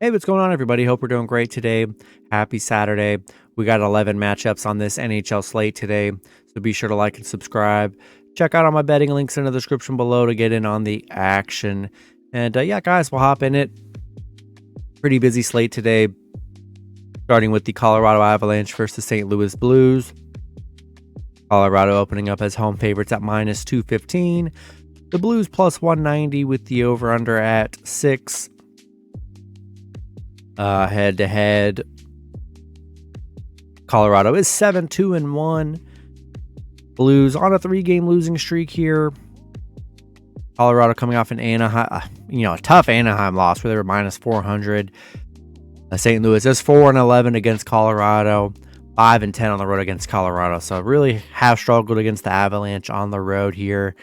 Hey, what's going on, everybody? Hope we're doing great today. Happy Saturday. We got 11 matchups on this NHL slate today, so be sure to like and subscribe. Check out all my betting links in the description below to get in on the action. And yeah, guys, we'll hop in it. Pretty busy slate today, starting with the Colorado Avalanche versus the St. Louis Blues. Colorado opening up as home favorites at minus 215. The Blues plus 190 with the over-under at 6. Head-to-head, Colorado is 7-2-1. Blues on a 3-game losing streak here. Colorado coming off an Anaheim, a tough Anaheim loss where they were minus 400. St. Louis is 4-11 against Colorado, 5-10 on the road against Colorado. So really have struggled against the Avalanche on the road here.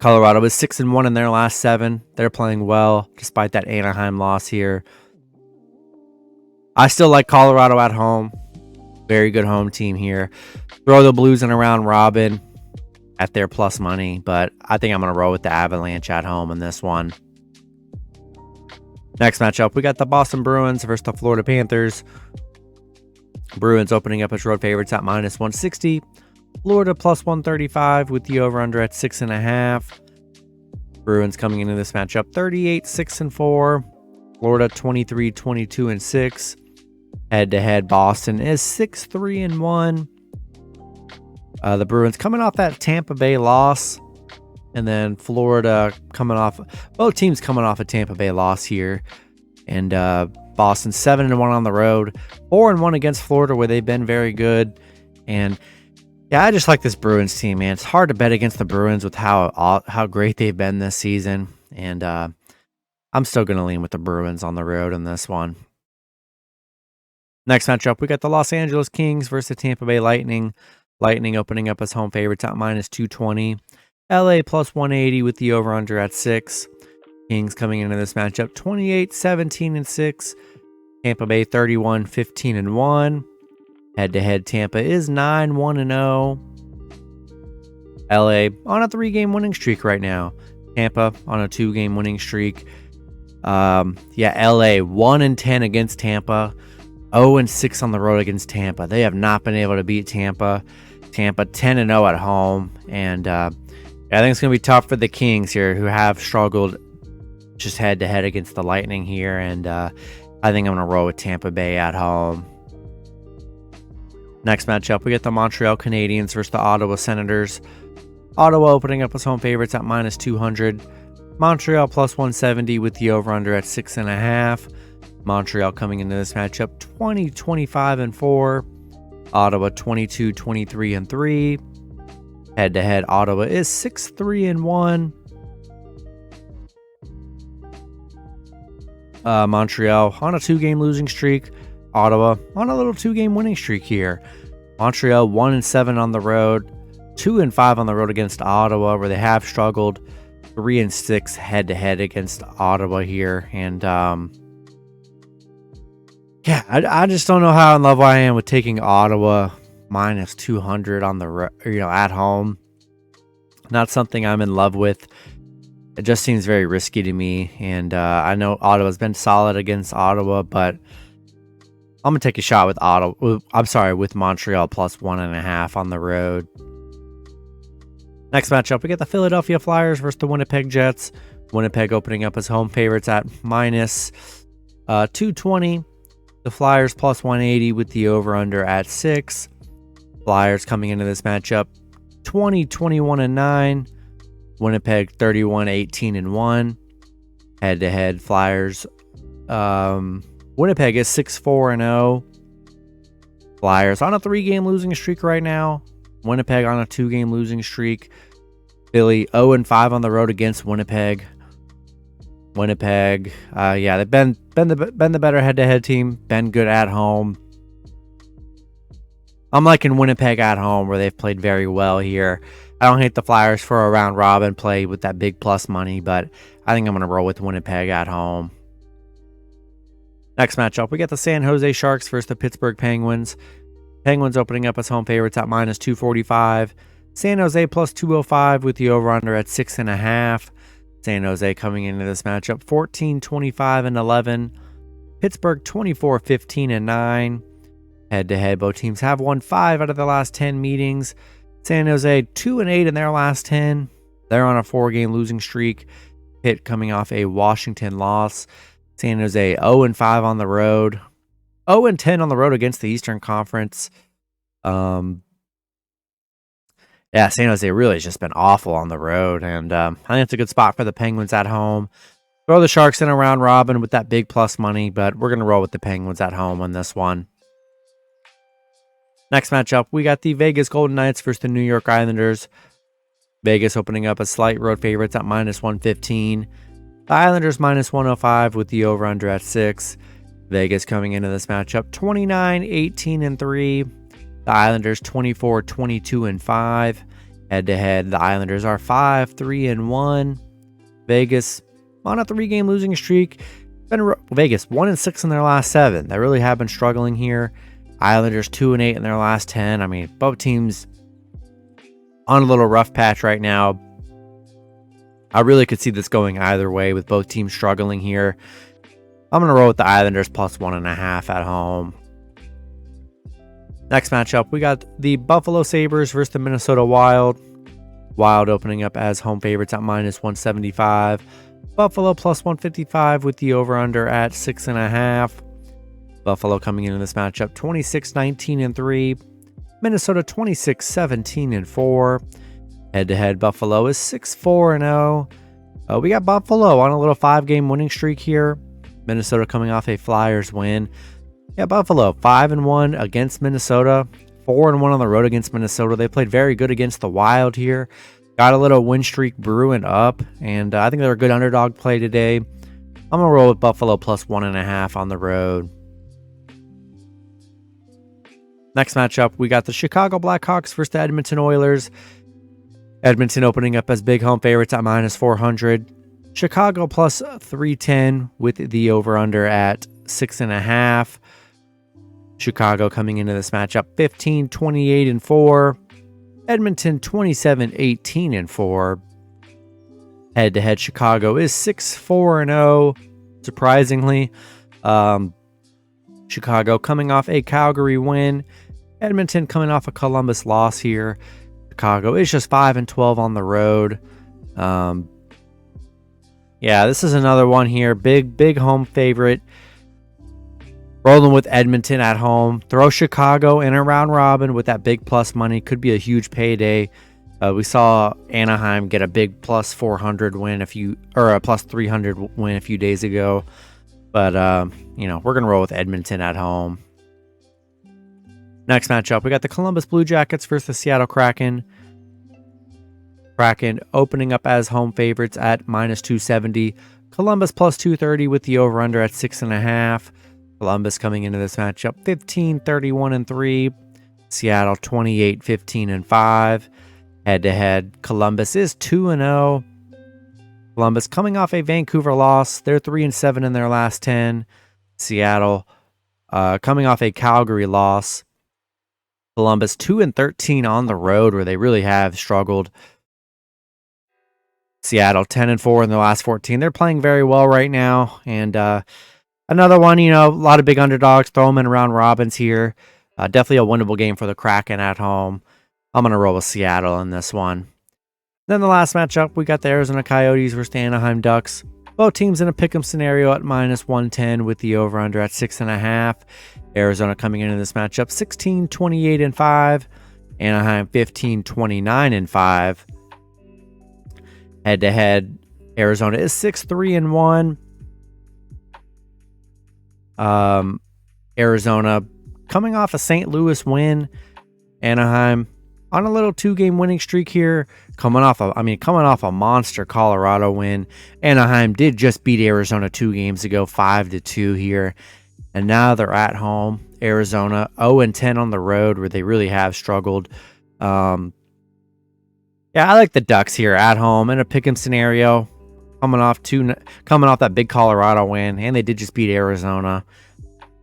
Colorado is 6-1 in their last 7. They're playing well despite that Anaheim loss here. I still like Colorado at home. Very good home team here. Throw the Blues in a round robin at their plus money, but I think I'm going to roll with the Avalanche at home in this one. Next matchup, we got the Boston Bruins versus the Florida Panthers. Bruins opening up as road favorites at minus 160. Florida plus 135 with the over-under at 6.5. Bruins coming into this matchup 38-6-4. Florida 23-22-6. Head-to-head, Boston is 6-3-1. The Bruins coming off that Tampa Bay loss, and then Florida coming off. Both teams coming off a Tampa Bay loss here, and Boston 7-1 on the road, 4-1 against Florida, where they've been very good, and. Yeah, I just like this Bruins team, man. It's hard to bet against the Bruins with how great they've been this season. And I'm still going to lean with the Bruins on the road in this one. Next matchup, we got the Los Angeles Kings versus the Tampa Bay Lightning. Lightning opening up as home favorites at minus 220. LA plus 180 with the over-under at 6. Kings coming into this matchup 28-17-6. Tampa Bay 31-15-1. Head-to-head, Tampa is 9-1-0. LA on a 3-game winning streak right now. Tampa on a 2-game winning streak. LA 1-10 against Tampa. 0-6 on the road against Tampa. They have not been able to beat Tampa. Tampa 10-0 at home. And I think it's going to be tough for the Kings here, who have struggled just head-to-head against the Lightning here. And I think I'm going to roll with Tampa Bay at home. Next matchup, we get the Montreal Canadiens versus the Ottawa Senators. Ottawa opening up as home favorites at minus 200. Montreal plus 170 with the over-under at 6.5. Montreal coming into this matchup 20-25-4. Ottawa 22-23-3. Head-to-head, Ottawa is 6-3-1. Montreal on a 2-game losing streak. Ottawa on a little 2-game winning streak here. Montreal 1-7 on the road, 2-5 on the road against Ottawa, where they have struggled. 3-6 head-to-head against Ottawa here, and I just don't know how in love I am with taking Ottawa minus 200 on the at home. Not something I'm in love with. It just seems very risky to me, and I know Ottawa's been solid against Ottawa, but I'm going to take a shot with with Montreal plus 1.5 on the road. Next matchup, we get the Philadelphia Flyers versus the Winnipeg Jets. Winnipeg opening up as home favorites at minus 220. The Flyers plus 180 with the over-under at 6. Flyers coming into this matchup 20-21-9. Winnipeg 31-18-1. Head-to-head, Flyers. Winnipeg is 6-4-0. Flyers on a 3-game losing streak right now. Winnipeg on a 2-game losing streak. Philly 0-5 on the road against Winnipeg. Winnipeg, they've been the better head-to-head team. Been good at home. I'm liking Winnipeg at home, where they've played very well here. I don't hate the Flyers for a round robin play with that big plus money, but I think I'm going to roll with Winnipeg at home. Next matchup, we got the San Jose Sharks versus the Pittsburgh Penguins. Penguins opening up as home favorites at minus 245. San Jose plus 205 with the over-under at 6.5. San Jose coming into this matchup 14-25-11. Pittsburgh 24-15-9. Head-to-head, both teams have won 5 out of their last 10 meetings. San Jose 2-8 in their last 10. They're on a 4-game losing streak. Pitt coming off a Washington loss. San Jose 0-5 on the road. 0-10 on the road against the Eastern Conference. San Jose really has just been awful on the road, and I think it's a good spot for the Penguins at home. Throw the Sharks in a round robin with that big plus money, but we're going to roll with the Penguins at home on this one. Next matchup, we got the Vegas Golden Knights versus the New York Islanders. Vegas opening up as slight road favorites at -115. The Islanders -105 with the over-under at 6. Vegas coming into this matchup 29-18-3. The Islanders 24-22-5. Head-to-head, the Islanders are 5-3-1. Vegas on a 3-game losing streak. Vegas 1-6 in their last 7. They really have been struggling here. Islanders 2-8 in their last 10. I mean, both teams on a little rough patch right now. I really could see this going either way with both teams struggling here. I'm going to roll with the Islanders +1.5 at home. Next matchup, we got the Buffalo Sabres versus the Minnesota Wild. Wild opening up as home favorites at -175. Buffalo +155 with the over-under at 6.5. Buffalo coming into this matchup 26-19-3. Minnesota 26-17-4. Head-to-head, Buffalo is 6-4-0. We got Buffalo on a little 5-game winning streak here. Minnesota coming off a Flyers win. Yeah, Buffalo 5-1 against Minnesota. 4-1 on the road against Minnesota. They played very good against the Wild here. Got a little win streak brewing up, and I think they're a good underdog play today. I'm going to roll with Buffalo +1.5 on the road. Next matchup, we got the Chicago Blackhawks versus the Edmonton Oilers. Edmonton opening up as big home favorites at -400. Chicago +310 with the over-under at 6.5. Chicago coming into this matchup 15-28-4. Edmonton 27-18-4. Head-to-head, Chicago is 6-4-0. Surprisingly, Chicago coming off a Calgary win. Edmonton coming off a Columbus loss here. Chicago is just 5-12 on the road. This is another one here. Big home favorite. Rolling with Edmonton at home. Throw Chicago in a round robin with that big plus money. Could be a huge payday. We saw Anaheim get a big +400 win or a +300 win a few days ago. But we're gonna roll with Edmonton at home. Next matchup, we got the Columbus Blue Jackets versus the Seattle Kraken. Kraken opening up as home favorites at -270. Columbus +230 with the over-under at 6.5. Columbus coming into this matchup 15-31-3. Seattle 28-15-5. Head-to-head, Columbus is 2-0. Columbus coming off a Vancouver loss. They're 3-7 in their last 10. Seattle coming off a Calgary loss. Columbus 2-13 on the road where they really have struggled. Seattle 10-4 in their last 14. They're playing very well right now. And another one, a lot of big underdogs. Throw them in round robins here. Definitely a winnable game for the Kraken at home. I'm going to roll with Seattle in this one. Then the last matchup, we got the Arizona Coyotes versus the Anaheim Ducks. Both teams in a pick'em scenario at -110 with the over-under at 6.5. Arizona coming into this matchup 16-28-5. Anaheim 15-29-5. Head-to-head, Arizona is 6-3-1. Arizona coming off a St. Louis win. Anaheim on a little 2-game winning streak here, coming off a monster Colorado win. Anaheim did just beat Arizona 2 games ago, 5-2 here, and now they're at home. Arizona 0-10 on the road, where they really have struggled. I like the Ducks here at home in a pick'em scenario, coming off that big Colorado win, and they did just beat Arizona.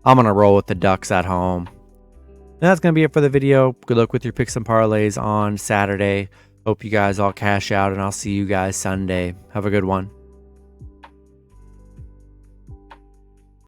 I'm gonna roll with the Ducks at home. And that's going to be it for the video. Good luck with your picks and parlays on Saturday. Hope you guys all cash out, and I'll see you guys Sunday. Have a good one.